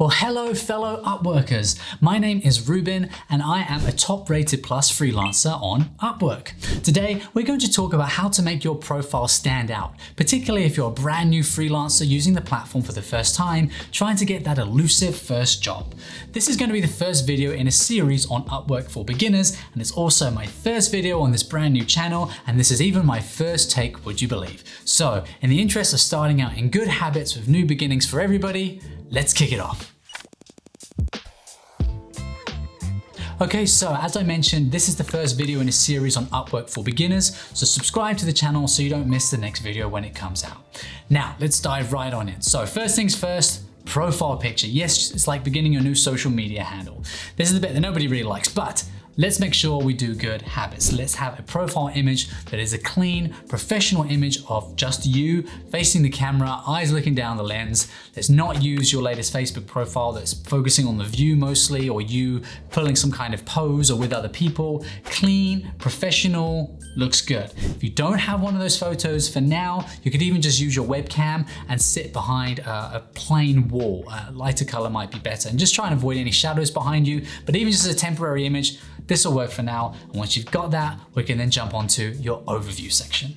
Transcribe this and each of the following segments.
Well, hello fellow Upworkers. My name is Ruben and I am a top rated plus freelancer on Upwork. Today, we're going to talk about how to make your profile stand out, particularly if you're a brand new freelancer using the platform for the first time, trying to get that elusive first job. This is going to be the first video in a series on Upwork for beginners, and it's also my first video on this brand new channel, and this is even my first take, would you believe? So, in the interest of starting out in good habits with new beginnings for everybody, let's kick it off. Okay, so as I mentioned, this is the first video in a series on Upwork for beginners, so subscribe to the channel so you don't miss the next video when it comes out. Now, let's dive right on in. So first things first, profile picture. Yes, it's like beginning your new social media handle. This is the bit that nobody really likes, but let's make sure we do good habits. Let's have a profile image that is a clean, professional image of just you facing the camera, eyes looking down the lens. Let's not use your latest Facebook profile that's focusing on the view mostly, or you pulling some kind of pose or with other people. Clean, professional, looks good. If you don't have one of those photos for now, you could even just use your webcam and sit behind a plain wall. A lighter color might be better, and just try and avoid any shadows behind you. But even just as a temporary image, this will work for now. And once you've got that, we can then jump onto your overview section.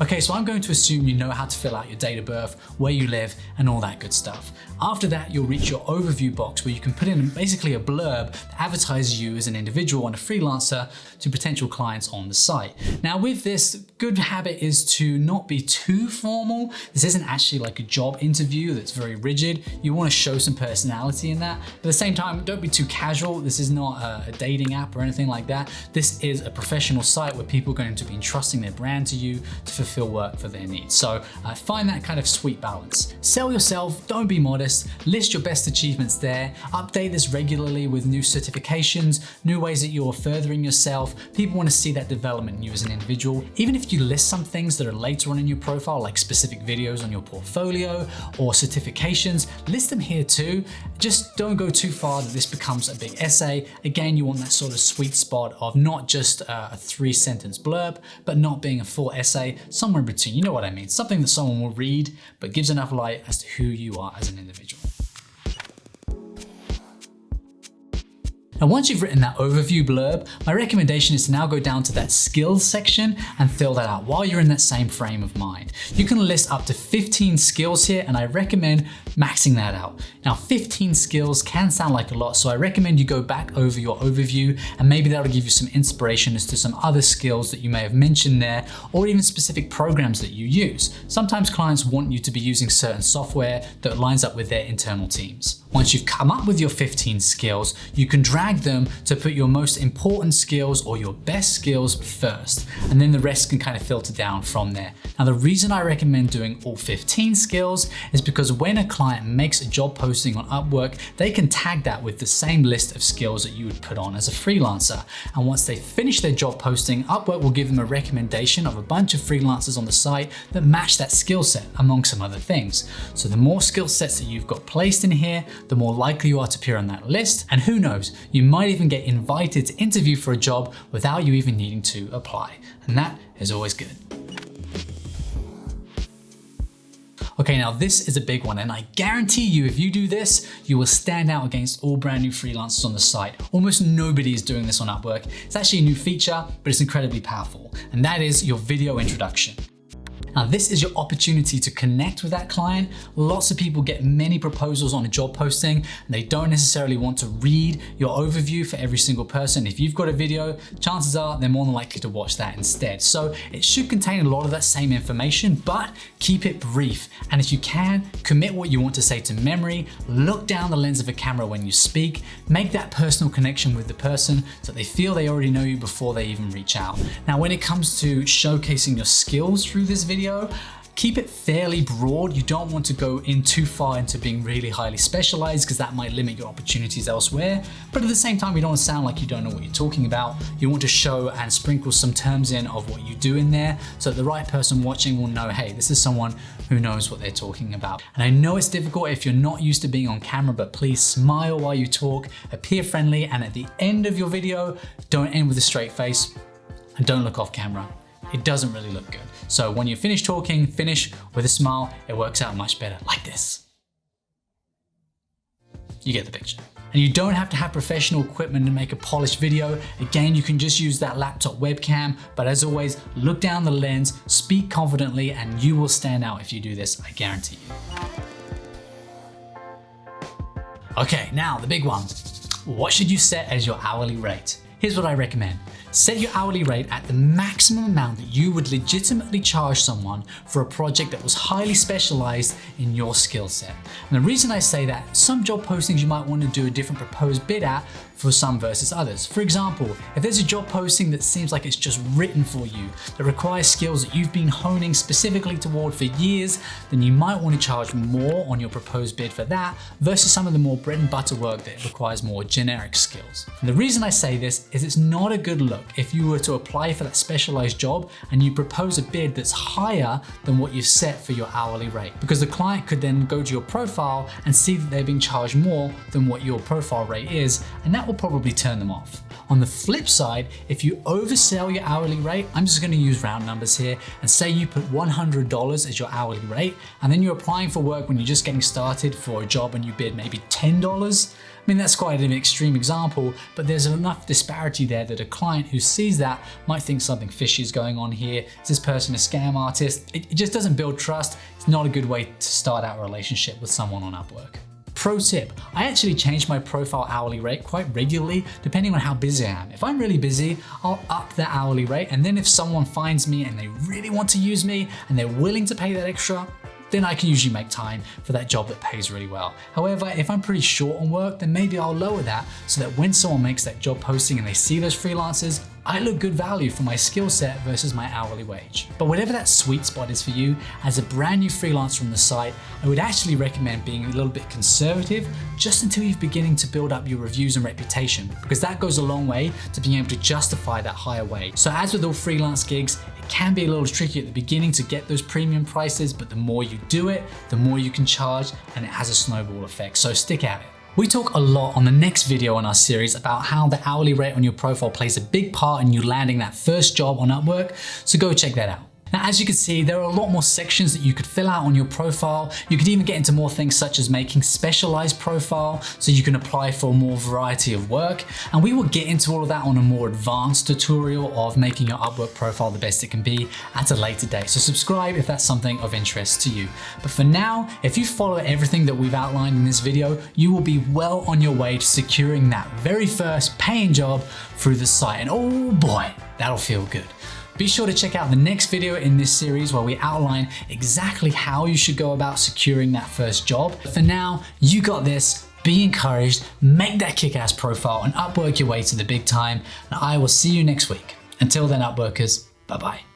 Okay, so I'm going to assume you know how to fill out your date of birth, where you live, and all that good stuff. After that, you'll reach your overview box where you can put in basically a blurb that advertises you as an individual and a freelancer to potential clients on the site. Now with this, good habit is to not be too formal. This isn't actually like a job interview that's very rigid. You want to show some personality in that. But at the same time, don't be too casual. This is not a dating app or anything like that. This is a professional site where people are going to be entrusting their brand to you to fulfill work for their needs. So find that kind of sweet balance. Sell yourself, don't be modest, list your best achievements there, update this regularly with new certifications, new ways that you're furthering yourself. People want to see that development in you as an individual. Even if you list some things that are later on in your profile, like specific videos on your portfolio or certifications, list them here too. Just don't go too far that this becomes a big essay. Again, you want that sort of sweet spot of not just a 3-sentence blurb, but not being a full essay, somewhere in between, you know what I mean? Something that someone will read, but gives enough light as to who you are as an individual. Now, once you've written that overview blurb, my recommendation is to now go down to that skills section and fill that out while you're in that same frame of mind. You can list up to 15 skills here, and I recommend maxing that out. Now, 15 skills can sound like a lot, so I recommend you go back over your overview and maybe that'll give you some inspiration as to some other skills that you may have mentioned there, or even specific programs that you use. Sometimes clients want you to be using certain software that lines up with their internal teams. Once you've come up with your 15 skills, you can drag them to put your most important skills or your best skills first, and then the rest can kind of filter down from there. Now, the reason I recommend doing all 15 skills is because when a client makes a job posting on Upwork, they can tag that with the same list of skills that you would put on as a freelancer. And once they finish their job posting, Upwork will give them a recommendation of a bunch of freelancers on the site that match that skill set, among some other things. So the more skill sets that you've got placed in here, the more likely you are to appear on that list. And who knows, you might even get invited to interview for a job without you even needing to apply. And that is always good. Okay, now this is a big one, and I guarantee you if you do this, you will stand out against all brand new freelancers on the site. Almost nobody is doing this on Upwork. It's actually a new feature, but it's incredibly powerful, and that is your video introduction. Now, this is your opportunity to connect with that client. Lots of people get many proposals on a job posting, and they don't necessarily want to read your overview for every single person. If you've got a video, chances are they're more than likely to watch that instead. So it should contain a lot of that same information, but keep it brief. And if you can, commit what you want to say to memory, look down the lens of a camera when you speak, make that personal connection with the person so they feel they already know you before they even reach out. Now, when it comes to showcasing your skills through this video, keep it fairly broad. You don't want to go in too far into being really highly specialized because that might limit your opportunities elsewhere. But at the same time, you don't want to sound like you don't know what you're talking about. You want to show and sprinkle some terms in of what you do in there so that the right person watching will know, hey, this is someone who knows what they're talking about. And I know it's difficult if you're not used to being on camera, but please smile while you talk, appear friendly, and at the end of your video, don't end with a straight face and don't look off camera. it doesn't really look good. So when you finish talking, finish with a smile, it works out much better, like this. You get the picture. And you don't have to have professional equipment to make a polished video. Again, you can just use that laptop webcam, but as always, look down the lens, speak confidently, and you will stand out if you do this, I guarantee you. Okay, now the big one. What should you set as your hourly rate? Here's what I recommend. Set your hourly rate at the maximum amount that you would legitimately charge someone for a project that was highly specialized in your skill set. And the reason I say that, some job postings you might want to do a different proposed bid at for some versus others. For example, if there's a job posting that seems like it's just written for you, that requires skills that you've been honing specifically toward for years, then you might want to charge more on your proposed bid for that versus some of the more bread and butter work that requires more generic skills. And the reason I say this is it's not a good look if you were to apply for that specialized job and you propose a bid that's higher than what you've set for your hourly rate, because the client could then go to your profile and see that they're being charged more than what your profile rate is, and that will probably turn them off. On the flip side, if you oversell your hourly rate, I'm just going to use round numbers here and say you put $100 as your hourly rate, and then you're applying for work when you're just getting started for a job and you bid maybe $10. I mean, that's quite an extreme example, but there's enough disparity there that a client who sees that might think something fishy is going on here. Is this person a scam artist? It just doesn't build trust. It's not a good way to start out a relationship with someone on Upwork. Pro tip, I actually change my profile hourly rate quite regularly depending on how busy I am. If I'm really busy, I'll up that hourly rate, and then if someone finds me and they really want to use me and they're willing to pay that extra, then I can usually make time for that job that pays really well. However, if I'm pretty short on work, then maybe I'll lower that so that when someone makes that job posting and they see those freelancers, I look good value for my skill set versus my hourly wage. But whatever that sweet spot is for you, as a brand new freelancer on the site, I would actually recommend being a little bit conservative just until you're beginning to build up your reviews and reputation, because that goes a long way to being able to justify that higher wage. So as with all freelance gigs, it can be a little tricky at the beginning to get those premium prices, but the more you do it, the more you can charge, and it has a snowball effect. So stick at it. We talk a lot on the next video in our series about how the hourly rate on your profile plays a big part in you landing that first job on Upwork, so go check that out. Now, as you can see, there are a lot more sections that you could fill out on your profile. You could even get into more things such as making specialized profile so you can apply for more variety of work. And we will get into all of that on a more advanced tutorial of making your Upwork profile the best it can be at a later date. So subscribe if that's something of interest to you. But for now, if you follow everything that we've outlined in this video, you will be well on your way to securing that very first paying job through the site. And oh boy, that'll feel good. Be sure to check out the next video in this series where we outline exactly how you should go about securing that first job. But for now, you got this. Be encouraged, make that kick-ass profile and Upwork your way to the big time. And I will see you next week. Until then, Upworkers, bye-bye.